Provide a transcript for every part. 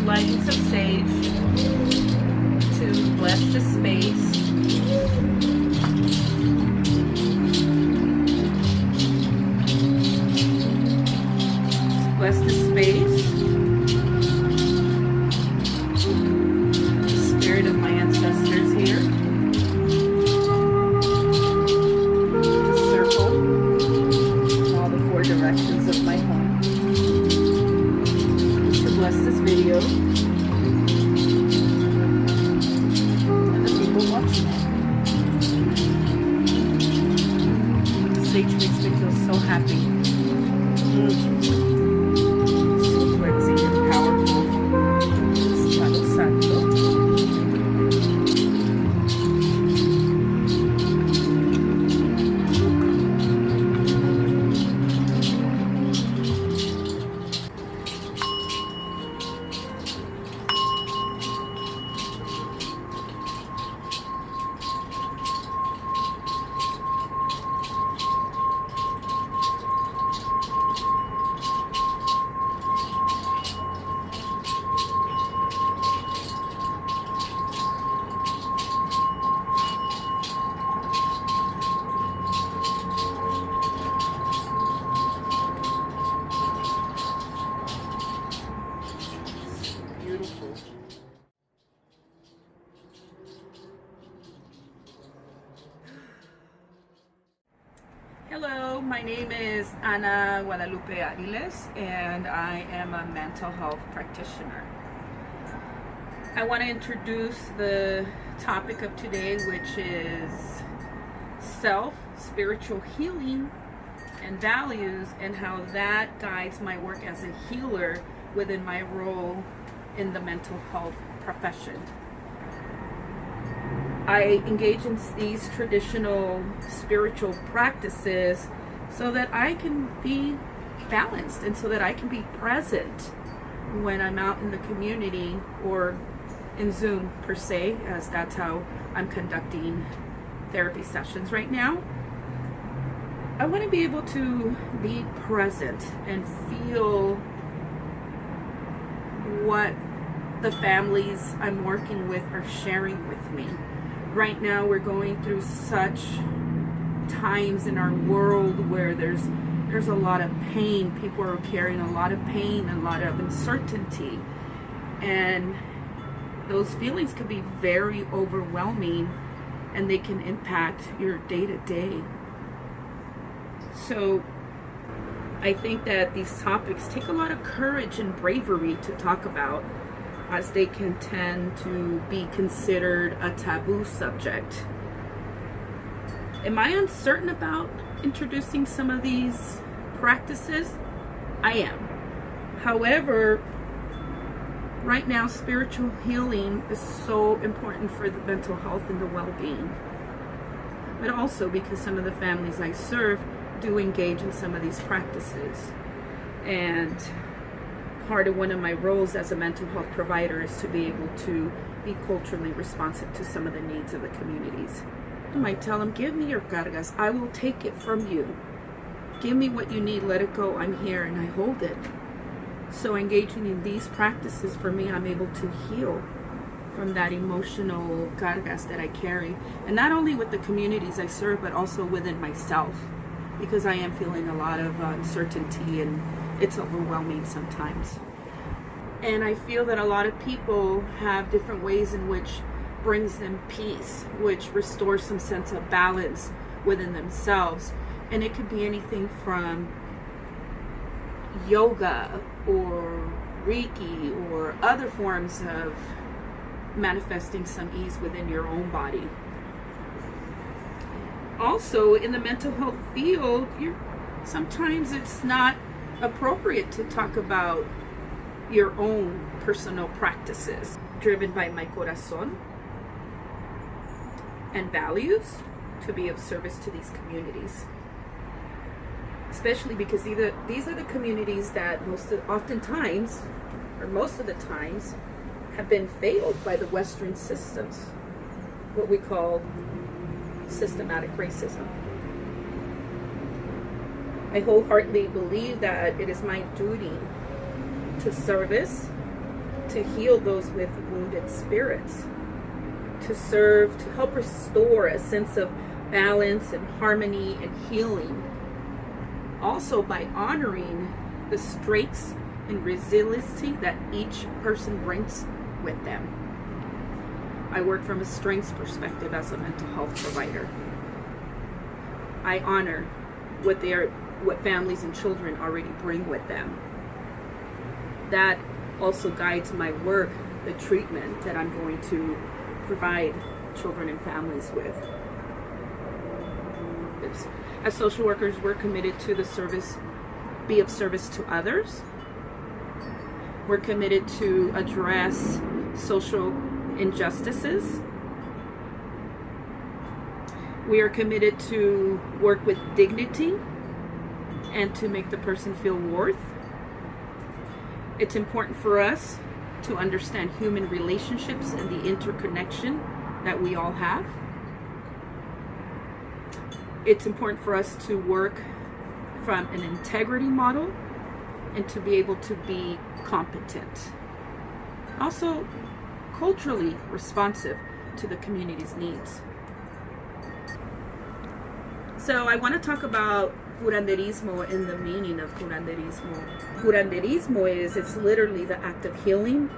lightings of sage to bless the space. Bless the space. The spirit of my ancestors here. The circle. All the four directions of my home. To bless this video. And the people watching it. Sage makes me feel so happy. Hello, my name is Ana Guadalupe Aviles, and I am a mental health practitioner. I want to introduce the topic of today, which is self-spiritual healing and values, and how that guides my work as a healer within my role in the mental health profession. I engage in these traditional spiritual practices so that I can be balanced and so that I can be present when I'm out in the community or in Zoom per se, as that's how I'm conducting therapy sessions right now. I want to be able to be present and feel what the families I'm working with are sharing with me. Right now we're going through such times in our world where there's a lot of pain. People are carrying a lot of pain, a lot of uncertainty, and those feelings can be very overwhelming, and they can impact your day-to-day. So I think that these topics take a lot of courage and bravery to talk about, as they can tend to be considered a taboo subject. Am I uncertain about introducing some of these practices? I am. However, right now, spiritual healing is so important for the mental health and the well-being. But also because some of the families I serve do engage in some of these practices. And part of one of my roles as a mental health provider is to be able to be culturally responsive to some of the needs of the communities. I might tell them, give me your cargas, I will take it from you. Give me what you need, let it go, I'm here, and I hold it. So engaging in these practices, for me, I'm able to heal from that emotional cargas that I carry. And not only with the communities I serve, but also within myself, because I am feeling a lot of uncertainty, and it's overwhelming sometimes. And I feel that a lot of people have different ways in which brings them peace, which restores some sense of balance within themselves. And it could be anything from yoga or Reiki or other forms of manifesting some ease within your own body. Also, in the mental health field, sometimes it's not appropriate to talk about your own personal practices driven by my corazón and values to be of service to these communities, especially because these are the communities that most of the times have been failed by the Western systems, what we call systematic racism. I wholeheartedly believe that it is my duty to service to heal those with wounded spirits, to serve, to help restore a sense of balance and harmony and healing. Also by honoring the strengths and resiliency that each person brings with them. I work from a strengths perspective as a mental health provider. I honor what families and children already bring with them. That also guides my work, the treatment that I'm going to provide children and families with. As social workers, we're committed to be of service to others. We're committed to address social injustices. We are committed to work with dignity and to make the person feel worth. It's important for us to understand human relationships and the interconnection that we all have. It's important for us to work from an integrity model and to be able to be competent. Also, culturally responsive to the community's needs. So I want to talk about curanderismo and the meaning of curanderismo. Curanderismo it's literally the act of healing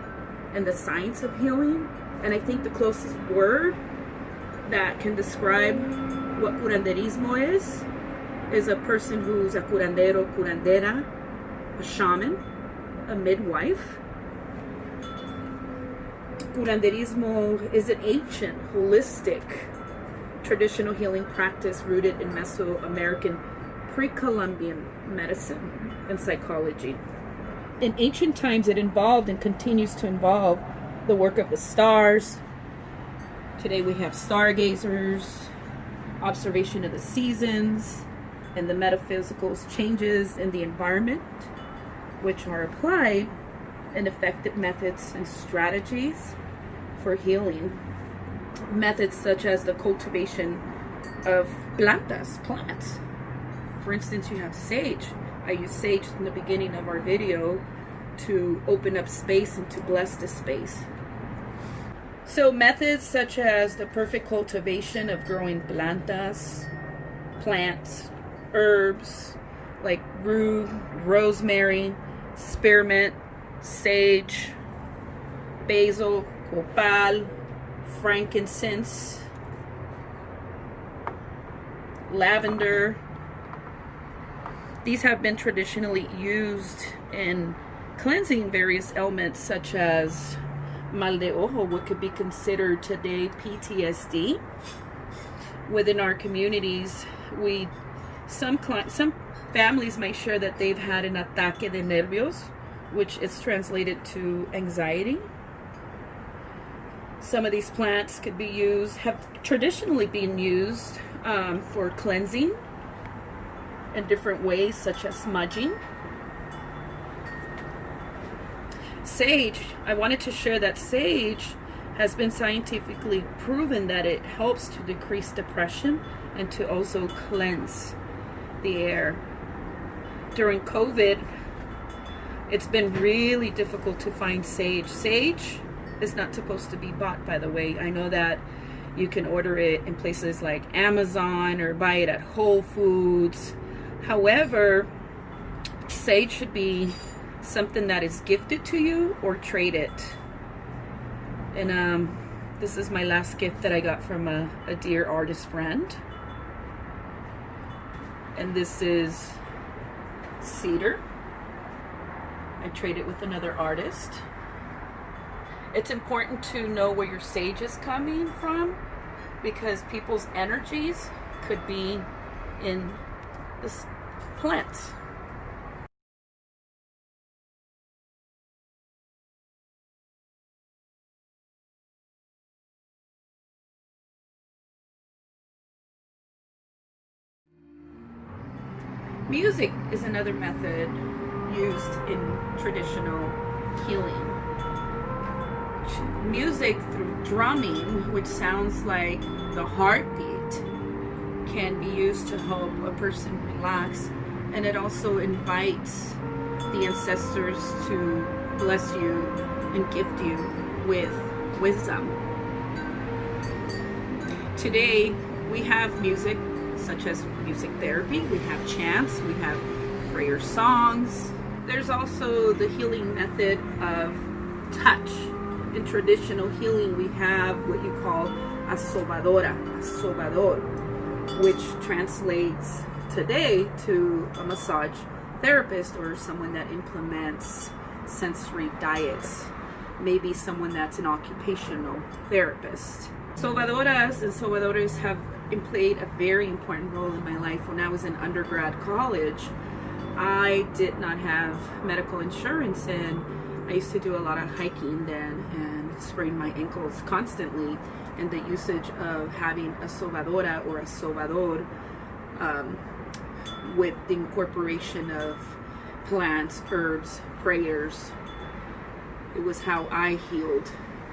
and the science of healing. And I think the closest word that can describe what curanderismo is a person who's a curandero, curandera, a shaman, a midwife. Curanderismo is an ancient, holistic, traditional healing practice rooted in MesoAmerican pre-Columbian medicine and psychology. In ancient times, it involved and continues to involve the work of the stars. Today we have stargazers, observation of the seasons, and the metaphysical changes in the environment, which are applied in effective methods and strategies for healing. Methods such as the cultivation of plants. For instance, you have sage. I use sage in the beginning of our video to open up space and to bless the space. So methods such as the perfect cultivation of growing plants, herbs like rue, rosemary, spearmint, sage, basil, copal, frankincense, lavender. These have been traditionally used in cleansing various ailments such as mal de ojo, what could be considered today PTSD. Within our communities, some families may share that they've had an ataque de nervios, which is translated to anxiety. Some of these plants could be have traditionally been used for cleansing in different ways, such as smudging. Sage, I wanted to share that sage has been scientifically proven that it helps to decrease depression and to also cleanse the air. During COVID, it's been really difficult to find sage. Sage is not supposed to be bought, by the way. I know that you can order it in places like Amazon or buy it at Whole Foods. However, sage should be something that is gifted to you or traded. And this is my last gift that I got from a dear artist friend. And this is cedar. I trade it with another artist. It's important to know where your sage is coming from, because people's energies could be in this plants. Music is another method used in traditional healing. Music through drumming, which sounds like the heartbeat, can be used to help a person relax, and it also invites the ancestors to bless you and gift you with wisdom. Today, we have music such as music therapy, we have chants, we have prayer songs. There's also the healing method of touch. In traditional healing, we have what you call a sobadora, a sobador, which translates today to a massage therapist or someone that implements sensory diets, maybe someone that's an occupational therapist. Sobadoras and sobadores have played a very important role in my life. When I was in undergrad college, I did not have medical insurance, and I used to do a lot of hiking then and sprain my ankles constantly. And the usage of having a sobadora or a sobador with the incorporation of plants, herbs, prayers, it was how I healed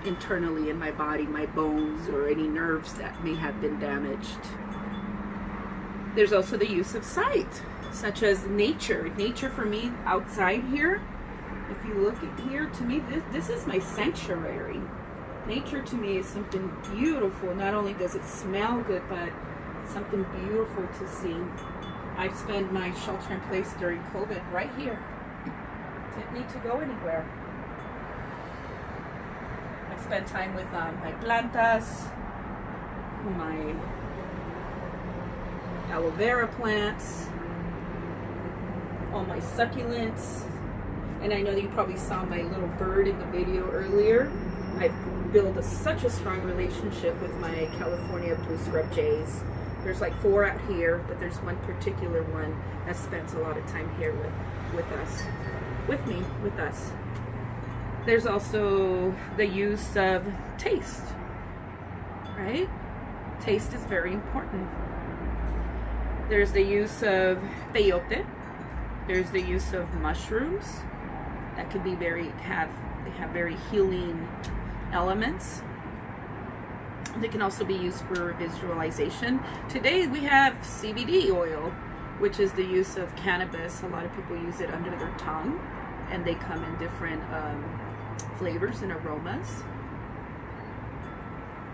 internally in my body, my bones, or any nerves that may have been damaged. There's also the use of sight, such as nature. Nature for me, outside here, if you look at here, to me, this is my sanctuary. Nature to me is something beautiful. Not only does it smell good, but it's something beautiful to see. I've spent my shelter in place during COVID right here. Didn't need to go anywhere. I spent time with my plantas, my aloe vera plants, all my succulents, and I know that you probably saw my little bird in the video earlier. I've built such a strong relationship with my California blue scrub jays. There's like 4 out here, but there's one particular one that spends a lot of time here with us. There's also the use of taste, right? Taste is very important. There's the use of peyote. There's the use of mushrooms that can be they have very healing elements. They can also be used for visualization. Today we have CBD oil, which is the use of cannabis. A lot of people use it under their tongue, and they come in different flavors and aromas.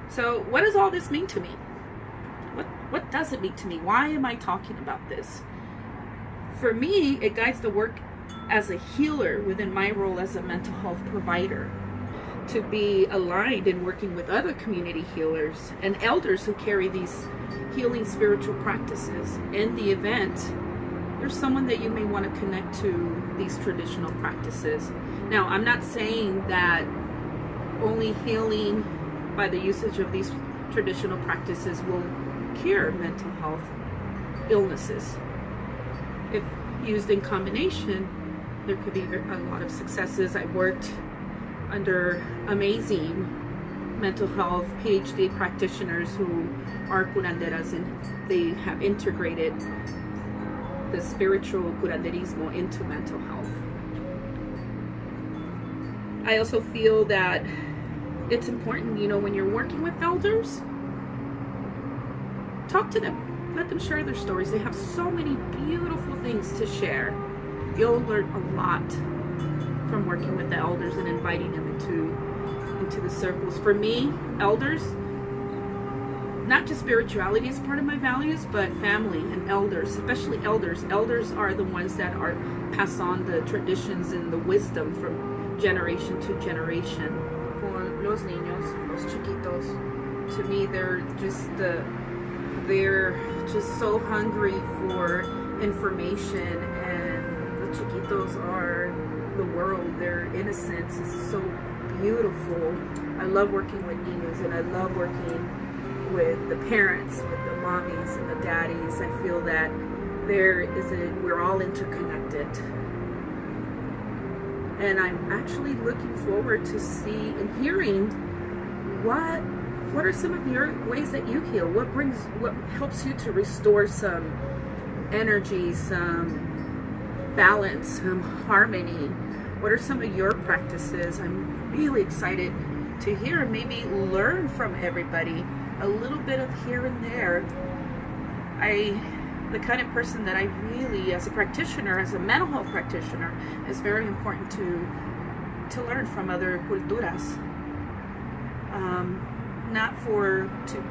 So what does all this mean to me? What does it mean to me? Why am I talking about this? For me, it guides the work as a healer within my role as a mental health provider, to be aligned in working with other community healers and elders who carry these healing spiritual practices. In the event there's someone that you may want to connect to these traditional practices. Now, I'm not saying that only healing by the usage of these traditional practices will cure mental health illnesses. If used in combination, there could be a lot of successes. I worked under amazing mental health PhD practitioners who are curanderas, and they have integrated the spiritual curanderismo into mental health. I also feel that it's important, when you're working with elders, talk to them. Let them share their stories. They have so many beautiful things to share. You'll learn a lot from working with the elders and inviting them into the circles. For me, elders, not just spirituality is part of my values, but family and elders, especially elders. Elders are the ones that pass on the traditions and the wisdom from generation to generation. For los niños, los chiquitos, to me, they're just so hungry for information, and the chiquitos are the world. Their innocence is so beautiful. I love working with niños, and I love working with the parents, with the mommies and the daddies. I feel that we're all interconnected. And I'm actually looking forward to see and hearing what are some of your ways that you heal? What helps you to restore some energy, some balance, some harmony? What are some of your practices? I'm really excited to hear and maybe learn from everybody a little bit of here and there. The kind of person that I really, as a practitioner, as a mental health practitioner, is very important to learn from other culturas. Not to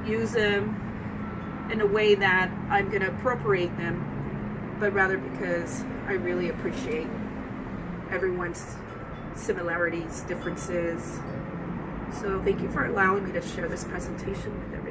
use them in a way that I'm going to appropriate them, but rather because I really appreciate everyone's similarities, differences. So thank you for allowing me to share this presentation with everyone.